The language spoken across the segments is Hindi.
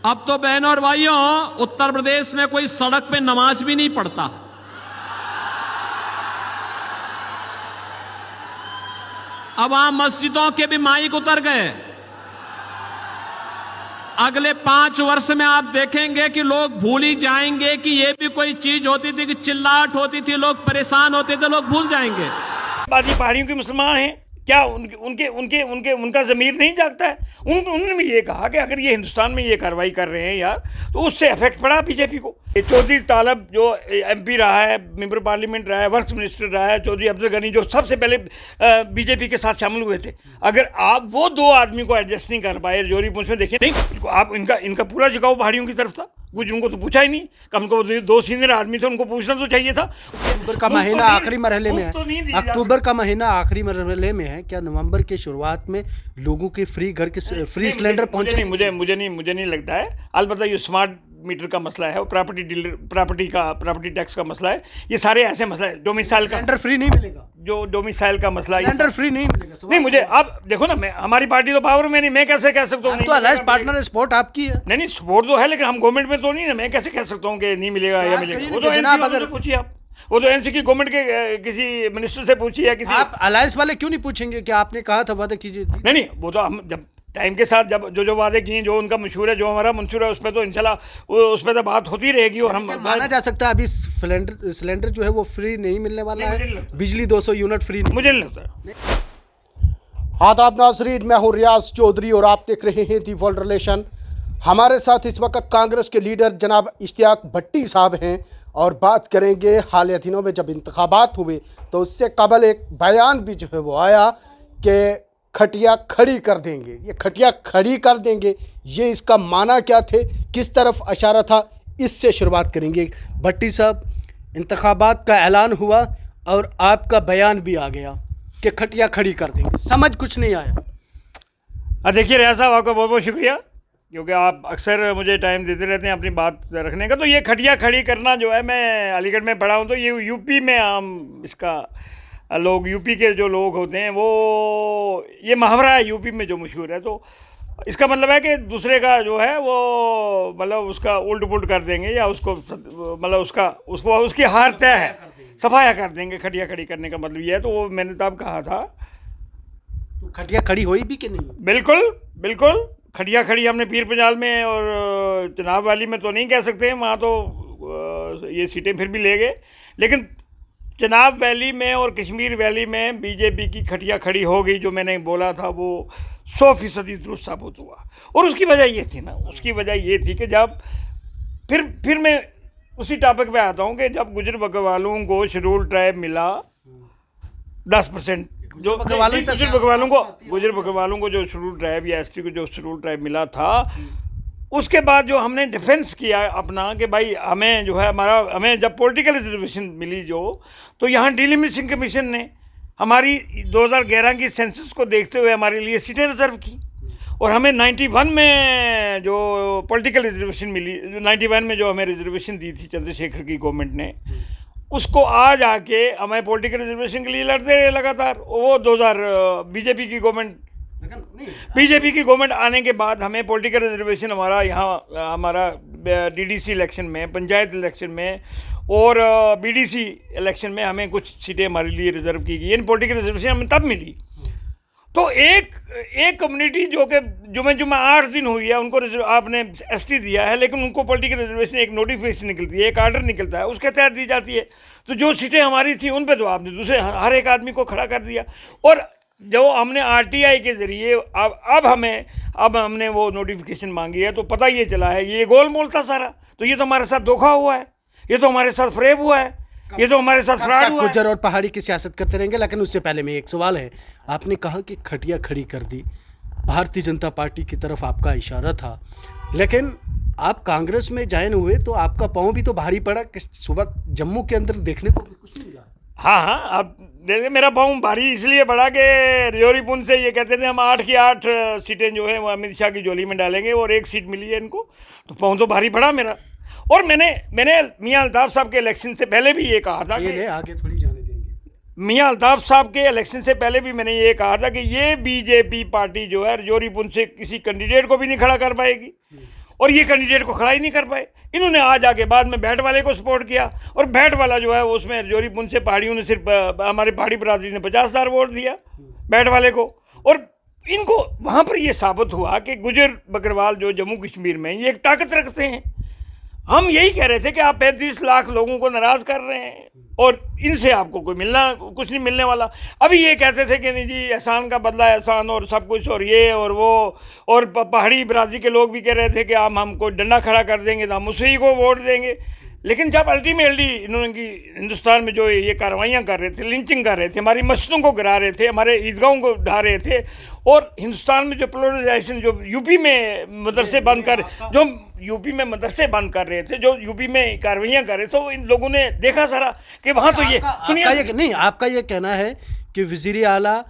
अब तो बहनों और भाइयों, उत्तर प्रदेश में कोई सड़क पे नमाज भी नहीं पढ़ता। अब वहां मस्जिदों के भी माइक उतर गए। अगले 5 वर्ष में आप देखेंगे कि लोग भूल ही जाएंगे कि ये भी कोई चीज होती थी, कि चिल्लाहट होती थी, लोग परेशान होते थे, लोग भूल जाएंगे। बाकी पहाड़ियों के मुसलमान हैं, क्या उनका ज़मीर नहीं जागता है? उन्होंने भी ये कहा कि अगर ये हिंदुस्तान में ये कार्रवाई कर रहे हैं यार, तो उससे इफेक्ट पड़ा बीजेपी को। चौधरी तालब जो एमपी रहा है, मेंबर पार्लियामेंट रहा है, वर्क्स मिनिस्टर रहा है, चौधरी अब्दुल गनी जो सबसे पहले बीजेपी के साथ शामिल हुए थे, अगर आप वो 2 आदमी को एडजस्ट नहीं कर पाए रजौरी पुंछ में, देखिए नहीं आप इनका पूरा झुकाव पहाड़ियों की तरफ था। कुछ उनको तो पूछा ही नहीं, कम को 2 सीनियर आदमी थे, उनको पूछना तो चाहिए था। अक्टूबर का महीना आखिरी मरहले में है। अक्टूबर का महीना आखिरी मरहले में है। क्या नवंबर के शुरुआत में लोगों के फ्री घर के फ्री सिलेंडर पहुंचे? मुझे नहीं लगता है। अलबत्ता ये स्मार्ट मीटर का मसला है और प्रॉपर्टी टैक्स का मसला है, ये सारे ऐसे मसला है। डोमिसाइल का सिलेंडर फ्री नहीं मिलेगा, जो डोमिसाइल का मसला है, सिलेंडर फ्री नहीं मिलेगा। नहीं मुझे आप देखो ना, हमारी पार्टी तो पावर में नहीं, मैं कैसे कह सकता हूँ? तो अलायंस पार्टनर सपोर्ट आपकी है। नहीं सपोर्ट तो है, लेकिन हम गवर्नमेंट में तो नहीं ना, मैं कैसे कह सकता हूँ कि नहीं मिलेगा या मिलेगा? वो तो एनसी पूछिए आप, वो तो एनसी की गवर्नमेंट के किसी मिनिस्टर से पूछिए या किसी। आप अलायंस वाले क्यों नहीं पूछेंगे कि आपने कहा था वादा कीजिए? नहीं वो तो हम जब टाइम के साथ जब जो वादे किए, जो उनका मशहूर है, जो हमारा मंशूर है, उस पर तो इंशाल्लाह उस पर तो बात होती रहेगी। और हम माना जा सकता है अभी सिलेंडर जो है वो फ्री नहीं मिलने वाला है, बिजली 200 यूनिट फ्री मुझे नहीं लगता। आदाब नाज़रीन, मैं हूँ रियाज चौधरी और आप देख रहे हैं दी वर्ल्ड रिलेशन। हमारे साथ इस वक्त कांग्रेस के लीडर जनाब इश्तियाक भट्टी साहब हैं और बात करेंगे हालिया दिनों में जब इंतखाबात हुए तो उससे कबल एक बयान भी जो है वो आया कि खटिया खड़ी कर देंगे। ये खटिया खड़ी कर देंगे, ये इसका माना क्या थे, किस तरफ इशारा था, इससे शुरुआत करेंगे। भट्टी साहब, इंतखाबात का ऐलान हुआ और आपका बयान भी आ गया कि खटिया खड़ी कर देंगे, समझ कुछ नहीं आया। देखिए रियाज साहब, आपका बहुत बहुत शुक्रिया, क्योंकि आप अक्सर मुझे टाइम देते रहते हैं अपनी बात रखने का। तो ये खटिया खड़ी करना जो है, मैं अलीगढ़ में पढ़ा हूँ, तो ये यूपी में आम इसका लोग, यूपी के जो लोग होते हैं वो, ये मुहावरा है यूपी में जो मशहूर है। तो इसका मतलब है कि दूसरे का जो है वो मतलब उसका उल्ट पुल्ट कर देंगे, या उसको मतलब उसकी हार तय है, सफाया कर देंगे। खटिया खड़ी करने का मतलब ये है। तो वो मैंने तब कहा था। तो खटिया खड़ी हुई भी कि नहीं? बिल्कुल खटिया खड़ी हमने पीर पंजाल में और चनाब वैली में तो नहीं कह सकते, वहाँ तो ये सीटें फिर भी ले गए, लेकिन चनाब वैली में और कश्मीर वैली में बीजेपी की खटिया खड़ी हो गई। जो मैंने बोला था वो 100% दुरुस्त साबित हुआ। और उसकी वजह ये थी ना, उसकी वजह ये थी कि जब फिर मैं उसी टॉपिक पे आता हूँ कि जब गुजर बकरवालों को शेड्यूल ट्राइब मिला 10%, जो गुजर बकरवालों को जो शेड्यूल ट्राइब या एसटी को जो शेड्यूल ट्राइब मिला था, उसके बाद जो हमने डिफेंस किया अपना कि भाई हमें जो है हमें जब पॉलिटिकल रिजर्वेशन मिली तो यहाँ डिलिमिटेशन कमीशन ने हमारी 2011 की सेंसस को देखते हुए हमारे लिए सीटें रिजर्व की, और हमें 91 में जो पॉलिटिकल रिजर्वेशन मिली, 91 में जो हमें रिजर्वेशन दी थी चंद्रशेखर की गवर्नमेंट ने, उसको आज आके हमें पॉलिटिकल रिजर्वेशन के लिए लड़ते रहे लगातार। वो 2000 बीजेपी की गवर्नमेंट आने के बाद हमें पॉलिटिकल रिजर्वेशन हमारा डीडीसी इलेक्शन में, पंचायत इलेक्शन में और बीडीसी इलेक्शन में हमें कुछ सीटें हमारे लिए रिजर्व की गई। इन पॉलिटिकल रिजर्वेशन हमें तब मिली। तो एक कम्युनिटी जो कि जुम्मे 8 दिन हुई है, उनको आपने एसटी दिया है, लेकिन उनको पॉलिटिकल रिजर्वेशन एक नोटिफिकेशन निकलती है, एक आर्डर निकलता है, उसके तहत दी जाती है। तो जो सीटें हमारी थी उन पे तो आपने दूसरे हर एक आदमी को खड़ा कर दिया। और जो हमने आरटीआई के ज़रिए अब हमने वो नोटिफिकेशन मांगी है, तो पता ये चला है ये गोलमोल था सारा। तो ये तो हमारे साथ धोखा हुआ है, ये तो हमारे साथ फ्रेब हुआ है, ये तो हमारे साथ फ्रॉड हुआ है। गुज्जर और पहाड़ी की सियासत करते रहेंगे, लेकिन उससे पहले में एक सवाल है। आपने कहा कि खटिया खड़ी कर दी, भारतीय जनता पार्टी की तरफ आपका इशारा था, लेकिन आप कांग्रेस में ज्वाइन हुए तो आपका पाँव भी तो भारी पड़ा। सुबह जम्मू के अंदर देखने को कुछ नहीं मिला। हाँ आप देखिए, मेरा पाँव भारी इसलिए पड़ा कि रजौरी पुंछ से ये कहते थे हम 8 की 8 सीटें जो है वो अमित शाह की झोली में डालेंगे, और 1 सीट मिली है इनको, तो पाँव तो भारी पड़ा मेरा। और मैंने मियाँ अल्ताफ़ साहब के इलेक्शन से पहले भी ये कहा था कि आगे थोड़ी जाने देंगे। मियाँ अल्ताफ़ साहब के इलेक्शन से पहले भी मैंने ये कहा था कि ये बीजेपी पार्टी जो है रजौरी पुंछ से किसी कैंडिडेट को भी नहीं खड़ा कर पाएगी। और ये कैंडिडेट को खड़ा ही नहीं कर पाए। इन्होंने आज आके बाद में भैट वाले को सपोर्ट किया, और भैट वाला जो है उसमें रजौरी पुंछ से पहाड़ियों ने सिर्फ हमारे पहाड़ी बरादरी ने 50,000 वोट दिया भैट वाले को। और इनको वहाँ पर ये साबित हुआ कि गुजर बकरवाल जो जम्मू कश्मीर में ये एक ताकत रखते हैं। हम यही कह रहे थे कि आप 35 लाख लोगों को नाराज़ कर रहे हैं और इनसे आपको कुछ नहीं मिलने वाला। अभी ये कहते थे कि नहीं जी एहसान का बदला एहसान और सब कुछ और ये और वो, और पहाड़ी बरादरी के लोग भी कह रहे थे कि हमको डंडा खड़ा कर देंगे तो हम उसी को वोट देंगे। लेकिन जब अल्टीमेटली इन्होंने की हिंदुस्तान में जो ये कार्रवाइयाँ कर रहे थे, लिंचिंग कर रहे थे, हमारी मस्जिदों को गिरा रहे थे, हमारे ईदगाहों को ढा रहे थे, और हिंदुस्तान में जो पोलराइजेशन जो यूपी में मदरसे बंद कर रहे थे, जो यूपी में कार्रवाइयाँ कर रहे थे, तो इन लोगों ने देखा सारा कि वहाँ तो ये सुनिए नहीं, आपका ये कहना है कि वज़ीर आला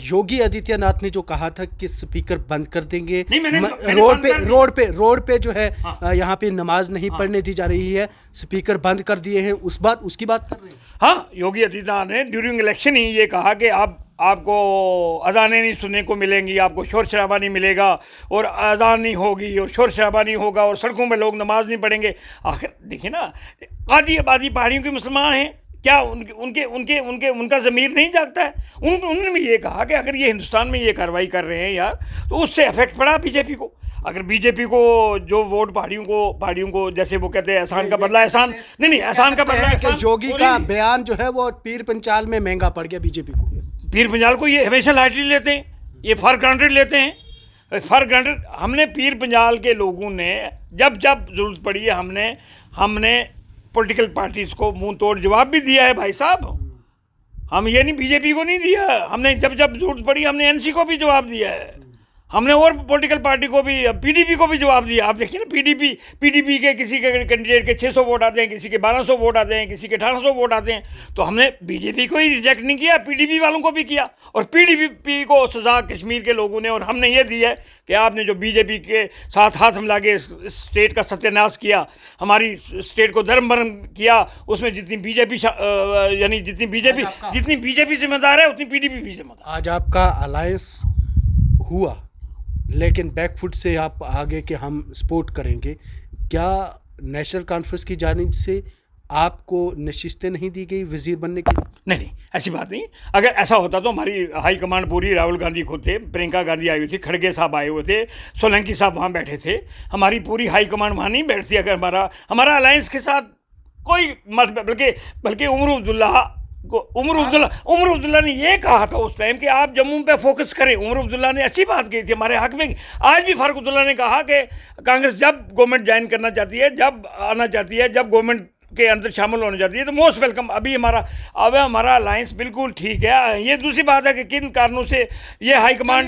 योगी आदित्यनाथ ने जो कहा था कि स्पीकर बंद कर देंगे, रोड पे जो है यहाँ पे नमाज नहीं पढ़ने दी जा रही है, स्पीकर बंद कर दिए हैं, उसकी बात कर रहे हैं। हाँ, योगी आदित्यनाथ ने ड्यूरिंग इलेक्शन ही ये कहा कि आपको अजानें नहीं सुनने को मिलेंगी, आपको शोर शराबा नहीं मिलेगा, और अजान नहीं होगी और शोर शराबा नहीं होगा, और सड़कों में लोग नमाज नहीं पढ़ेंगे। आखिर देखिए ना, आधी आबादी पहाड़ियों के मुसलमान हैं, क्या उनका ज़मीर नहीं जागता है? उन्होंने भी ये कहा कि अगर ये हिंदुस्तान में ये कार्रवाई कर रहे हैं यार, तो उससे इफेक्ट पड़ा बीजेपी को। अगर बीजेपी को जो वोट पहाड़ियों को जैसे वो कहते हैं एहसान का बदला एहसान, नहीं एहसान का बदला एहसान, योगी का बयान जो है वो पीर पंचाल में महंगा पड़ गया बीजेपी को। पीर पंजाल को ये हमेशा लाइटली लेते हैं, ये फॉर ग्रांटेड लेते हैं, फॉर ग्रांटेड। हमने पीर पंजाल के लोगों ने जब ज़रूरत पड़ी है हमने पॉलिटिकल पार्टीज़ को मुंह तोड़ जवाब भी दिया है भाई साहब। हम ये नहीं बीजेपी को नहीं दिया, हमने जब ज़रूरत पड़ी हमने एनसी को भी जवाब दिया है, हमने और पॉलिटिकल पार्टी को भी, पीडीपी को भी जवाब दिया। आप देखिए ना, पीडीपी के किसी के कैंडिडेट के 600 वोट आते हैं, किसी के 1200 वोट आते हैं, किसी के 1800 वोट आते हैं, तो हमने बीजेपी को ही रिजेक्ट नहीं किया, पीडीपी वालों को भी किया। और पीडीपी को सज़ा कश्मीर के लोगों ने और हमने ये दी है कि आपने जो बीजेपी के साथ हाथ मिला के स्टेट का सत्यानाश किया, हमारी स्टेट को धर्म भरम किया, उसमें जितनी बीजेपी जिम्मेदार है उतनी पीडीपी भी जिम्मेदार। आज आपका अलायंस हुआ, लेकिन बैकफुट से आप आगे कि हम सपोर्ट करेंगे, क्या नेशनल कॉन्फ्रेंस की जानिब से आपको नशिस्तें नहीं दी गई वज़ीर बनने की? नहीं, ऐसी बात नहीं। अगर ऐसा होता तो हमारी हाई कमांड पूरी, राहुल गांधी खुद थे, प्रियंका गांधी आई हुई थी, खड़गे साहब आए हुए थे, सोलंकी साहब वहाँ बैठे थे, हमारी पूरी हाई कमांड वहाँ नहीं बैठती अगर हमारा अलायंस के साथ कोई मत, बल्कि उमर अब्दुल्ला ने ये कहा था उस टाइम कि आप जम्मू पे फोकस करें। उमर अब्दुल्ला ने अच्छी बात कही थी हमारे हक में। आज भी फारूक अब्दुल्ला ने कहा कि कांग्रेस जब गवर्नमेंट ज्वाइन करना चाहती है, जब आना चाहती है, जब गवर्नमेंट के अंदर शामिल होना चाहती है तो मोस्ट वेलकम। अभी हमारा अलायंस बिल्कुल ठीक है। ये दूसरी बात है कि किन कारणों से ये हाई कमांड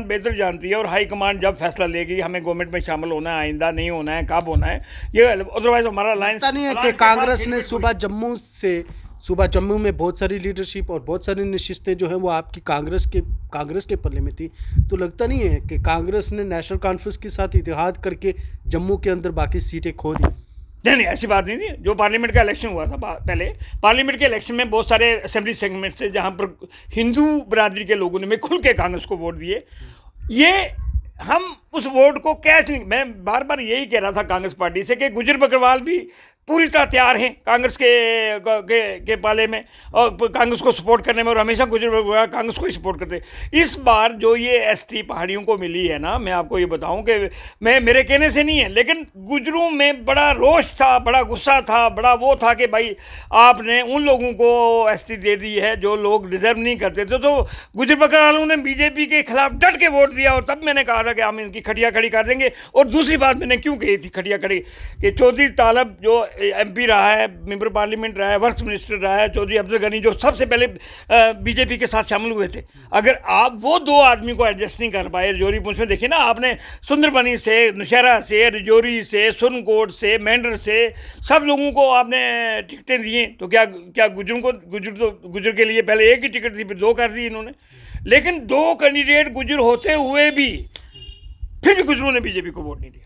बेहतर जानती है, और हाई कमांड जब फैसला लेगी हमें गवर्नमेंट में शामिल होना है, आइंदा नहीं होना है, कब होना है, ये अदरवाइज हमारा अलायंस नहीं है कि कांग्रेस ने सुबह जम्मू में बहुत सारी लीडरशिप और बहुत सारी नशिस्तें जो है वो आपकी कांग्रेस के पल्ले में थी, तो लगता नहीं है कि कांग्रेस ने नेशनल कॉन्फ्रेंस के साथ इत्तेहाद करके जम्मू के अंदर बाकी सीटें खो दी? नहीं, ऐसी बात नहीं थी। जो पार्लियामेंट का इलेक्शन हुआ था पहले, पार्लियामेंट के इलेक्शन में बहुत सारे असेंबली सेगमेंट से जहाँ पर हिंदू बरादरी के लोगों ने में खुल के कांग्रेस को वोट दिए, ये हम उस वोट को कैच नहीं। मैं बार बार यही कह रहा था कांग्रेस पार्टी से कि गुजर बकरवाल भी पूरी तरह तैयार हैं कांग्रेस के पाले में और कांग्रेस को सपोर्ट करने में, और हमेशा गुजर बकरवाल कांग्रेस को ही सपोर्ट करते। इस बार जो ये एसटी पहाड़ियों को मिली है ना, मैं आपको ये बताऊं कि मेरे कहने से नहीं है, लेकिन गुजरों में बड़ा रोष था, बड़ा गुस्सा था, बड़ा वो था कि भाई आपने उन लोगों को एसटी दे दी है जो लोग डिजर्व नहीं करते थे। तो गुजर बकरवालों ने बीजेपी के खिलाफ डट के वोट दिया, और तब मैंने कहा था कि हम इनकी खटिया खड़ी कर देंगे। और दूसरी बात मैंने क्यों कही थी खटिया खड़ी, कि चौधरी तालब जो एमपी रहा है, मेंबर पार्लियामेंट रहा है, वर्क्स मिनिस्टर रहा है, चौधरी अफजल गनी जो सबसे पहले बीजेपी के साथ शामिल हुए थे, अगर आप वो दो आदमी को एडजस्ट नहीं कर पाए रजौरी पुंछ में, देखिए ना आपने सुंदरबनी से, नौशहरा से, रजौरी से, सुरनकोट से, मेंढर से सब लोगों को आपने टिकटें दी, तो क्या गुजर के लिए पहले एक ही टिकट थी, फिर दो कर दी इन्होंने। लेकिन दो कैंडिडेट गुजर होते हुए भी फिर भी गुजरों ने बीजेपी को वोट नहीं दिया।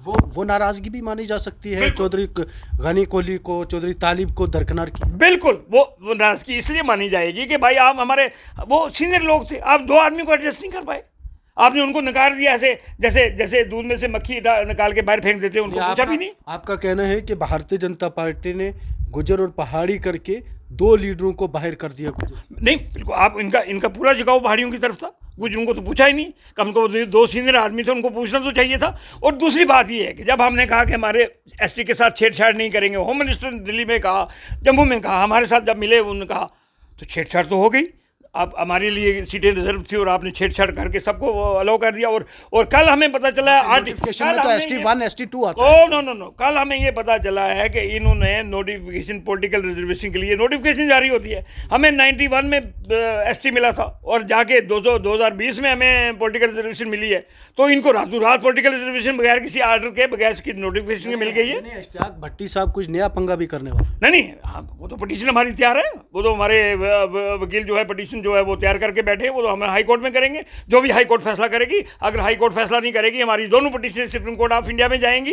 वो नाराजगी भी मानी जा सकती है चौधरी गनी कोहली को, चौधरी तालिब को दरकिनार की। बिल्कुल, वो नाराजगी इसलिए मानी जाएगी कि भाई आप हमारे वो सीनियर लोग थे, आप दो आदमी को एडजस्ट नहीं कर पाए। आपने उनको नकार दिया ऐसे, जैसे जैसे दूध में से मक्खी निकाल के बाहर फेंक देते हैं, उनको पूछा भी नहीं। आपका कहना है कि भारतीय जनता पार्टी ने गुजर और पहाड़ी करके 2 लीडरों को बाहर कर दिया। नहीं, बिल्कुल आप इनका पूरा झुकाव पहाड़ियों की तरफ था, कुछ उनको तो पूछा ही नहीं। कम को 2 सीनियर आदमी थे, उनको पूछना तो चाहिए था। और दूसरी बात ये है कि जब हमने कहा कि हमारे एसटी के साथ छेड़छाड़ नहीं करेंगे, होम मिनिस्टर ने दिल्ली में कहा, जम्मू में कहा, हमारे साथ जब मिले उन्होंने कहा, तो छेड़छाड़ तो हो गई। अब हमारे लिए सीटें रिजर्व थी और आपने छेड़छाड़ करके सबको अलाउ कर दिया। और कल हमें पता चला है नोटिफिकेशन में तो ST1 ST2 आता है। नो, कल हमें ये पता चला है कि इन्होंने नोटिफिकेशन पॉलिटिकल रिजर्वेशन के लिए नोटिफिकेशन जारी होती है। हमें 91 में ST मिला था और जाके 2020 में हमें पॉलिटिकल रिजर्वेशन मिली है। तो इनको रातों रात पॉलिटिकल रिजर्वेशन बगैर किसी ऑर्डर के, बगैर किसी नोटिफिकेशन के मिल गई है। इश्तियाक भट्टी साहब कुछ नया पंगा भी करने वाले नहीं, हाँ, वो तो पिटीशन हमारी तैयार है। वो तो हमारे वकील जो है पिटीशन जो है वो तैयार करके बैठे हैं। वो तो हम हाई कोर्ट में करेंगे, जो भी हाई कोर्ट फैसला करेगी। अगर हाई कोर्ट फैसला नहीं करेगी, हमारी दोनों petition supreme court of India में जाएंगी,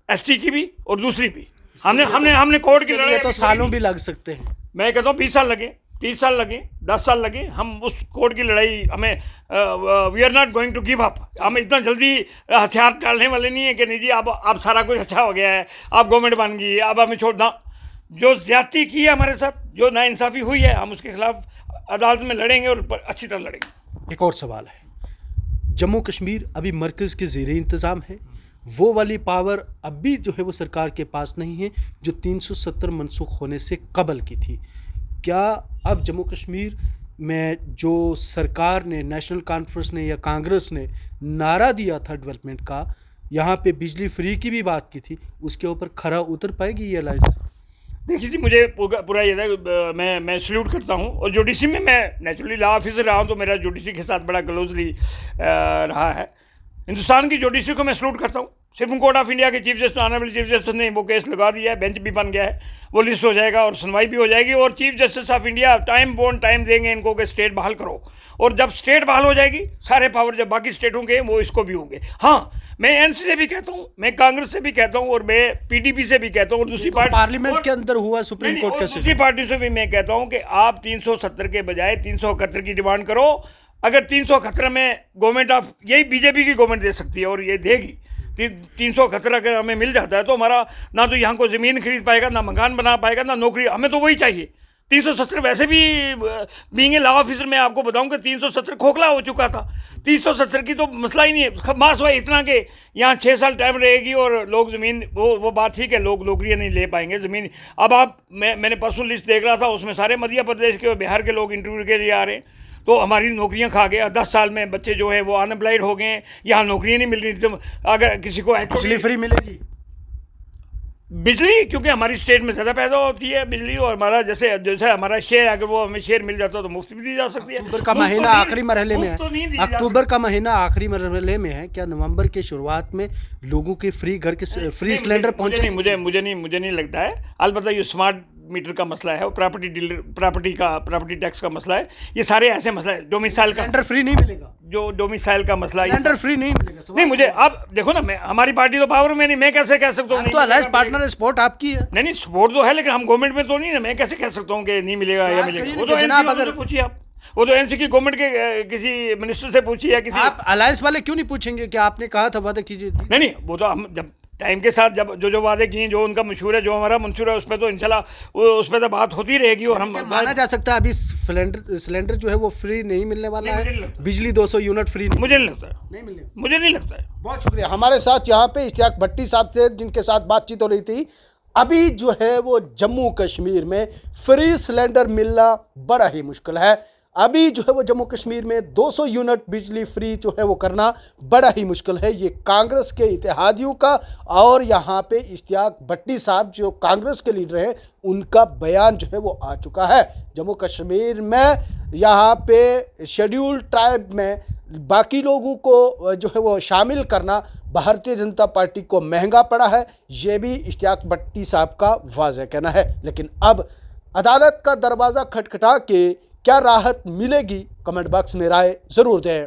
ST की भी और दूसरी भी। हमने कोर्ट की लड़ाई तो सालों भी लग सकते हैं। मैं कहता हूँ 20 साल लगे, 30 साल लगे, 10 साल लगे, हम उस कोर्ट की लड़ाई हमें we are not going to give up. हम इतना जल्दी हथियार डालने वाले नहीं है कि नहीं जी अब सारा कुछ अच्छा हो गया है, अब गवर्नमेंट बन गई है, अब हमें छोड़ना। जो ज्यादती की है हमारे साथ, जो नाइंसाफ़ी हुई है, हम उसके खिलाफ अदालत में लड़ेंगे और अच्छी तरह लड़ेंगे। एक और सवाल है, जम्मू कश्मीर अभी मरकज़ के ज़ेरे इंतज़ाम है, वो वाली पावर अभी जो है वो सरकार के पास नहीं है जो 370 मनसूख होने से कबल की थी। क्या अब जम्मू कश्मीर में जो सरकार ने, नेशनल कॉन्फ्रेंस ने या कांग्रेस ने नारा दिया था डेवलपमेंट का, यहाँ पे बिजली फ्री की भी बात की थी, उसके ऊपर खरा उतर पाएगी ये अलायंस? देखिए जी, मुझे पूरा ये था, मैं सल्यूट करता हूँ। और जुडिशरी में मैं नेचुरली लॉ ऑफिसर रहा हूँ, तो मेरा जुडिशरी के साथ बड़ा क्लोजली रहा है। हिंदुस्तान की जुडिशरी को मैं सल्यूट करता हूँ। सुप्रीम कोर्ट ऑफ इंडिया के chief justice, honourable chief justice ने वो केस लगा दिया है, बेंच भी बन गया है, वो लिस्ट हो जाएगा और सुनवाई भी हो जाएगी। और chief justice of India time देंगे इनको कि स्टेट बहाल करो। और जब स्टेट बहाल हो जाएगी, सारे पावर जब बाकी स्टेटों के वो इसको भी होंगे। हाँ, मैं NC से भी कहता हूँ, मैं कांग्रेस से भी कहता हूँ और मैं PDP से भी कहता हूँ और दूसरी पार्टी पार्लियामेंट के अंदर हुआ सुप्रीम कोर्ट के दूसरी पार्टी से भी मैं कहता हूँ कि आप 370 के बजाय 371 की डिमांड करो। अगर 371 में गवर्नमेंट ऑफ यही BJP की गवर्नमेंट दे सकती है और ये देगी। 371 अगर हमें मिल जाता है तो हमारा ना तो यहाँ को ज़मीन खरीद पाएगा, ना मकान बना पाएगा, ना नौकरी। हमें तो वही चाहिए। 370 वैसे भी बीइंग ए लॉ ऑफिसर मैं आपको बताऊं कि 370 खोखला हो चुका था। 370 की तो मसला ही नहीं है। मास हुआ इतना कि यहाँ 6 साल टाइम रहेगी और लोग ज़मीन, वो बात ठीक है, लोग नौकरियाँ नहीं ले पाएंगे ज़मीन। अब मैंने परसों लिस्ट देख रहा था, उसमें सारे मध्य प्रदेश के और बिहार के लोग इंटरव्यू के लिए आ रहे हैं। तो हमारी नौकरियां खा गए। 10 साल में बच्चे जो है वो अनएम्प्लॉयड हो गए हैं, यहाँ नौकरियां नहीं मिल रही। तो अगर किसी को बिजली फ्री मिलेगी, बिजली क्योंकि हमारी स्टेट में ज़्यादा पैदा होती है बिजली, और हमारा जैसे हमारा शेयर, अगर वो हमें शेयर मिल जाता है तो मुफ्त भी दी जा सकती है। अक्टूबर का महीना आखिरी मरहले में है, अक्टूबर का महीना आखिरी मरहले में है। क्या नवंबर के शुरुआत में लोगों के फ्री घर के फ्री सिलेंडर पहुंचे? मुझे नहीं लगता है। अलबत्ता ये स्मार्ट मीटर का मसला है और प्रॉपर्टी टैक्स का मसला है। ये सारे ऐसे मसला है। डोमिसाइल का सिलेंडर फ्री नहीं मिलेगा, जो डोमिसाइल का मसला है, सिलेंडर फ्री नहीं मिलेगा। नहीं, मुझे आप देखो ना, मैं हमारी पार्टी तो पावर में नहीं, मैं कैसे कह सकता हूँ? तो अलायंस पार्टनर सपोर्ट आपकी है। नहीं, सपोर्ट तो है, लेकिन हम गवर्नमेंट में तो नहीं ना। मैं कैसे कह सकता हूँ कि नहीं मिलेगा या मिलेगा? वो तो जनाब, अगर पूछिए आप, वो तो NC की गवर्नमेंट के किसी मिनिस्टर से पूछिए या किसी। आप अलायंस वाले क्यों नहीं पूछेंगे कि आपने कहा था वादा कीजिए? नहीं, वो तो हम जब टाइम के साथ जब जो वादे किए, जो उनका मंशूर है, जो हमारा मंशूर है, उस पर तो इंशाल्लाह उस पर तो बात होती रहेगी। और हम माना जा सकता है अभी सिलेंडर जो है वो फ्री नहीं मिलने वाला है, बिजली 200 यूनिट फ्री मुझे नहीं लगता है, नहीं मिलने, मुझे नहीं लगता है। बहुत शुक्रिया। हमारे साथ यहाँ पे इश्तियाक भट्टी साहब थे, जिनके साथ बातचीत हो रही थी। अभी जो है वो जम्मू कश्मीर में फ्री सिलेंडर मिलना बड़ा ही मुश्किल है। अभी जो है वो जम्मू कश्मीर में 200 यूनिट बिजली फ्री जो है वो करना बड़ा ही मुश्किल है। ये कांग्रेस के इत्तेहादियों का और यहाँ पे इश्तियाक भट्टी साहब जो कांग्रेस के लीडर हैं, उनका बयान जो है वो आ चुका है। जम्मू कश्मीर में यहाँ पे शेड्यूल ट्राइब में बाकी लोगों को जो है वो शामिल करना भारतीय जनता पार्टी को महंगा पड़ा है, ये भी इश्तियाक भट्टी साहब का वाज़ेह कहना है। लेकिन अब अदालत का दरवाज़ा खटखटा के क्या राहत मिलेगी? कमेंट बॉक्स में राय ज़रूर दें।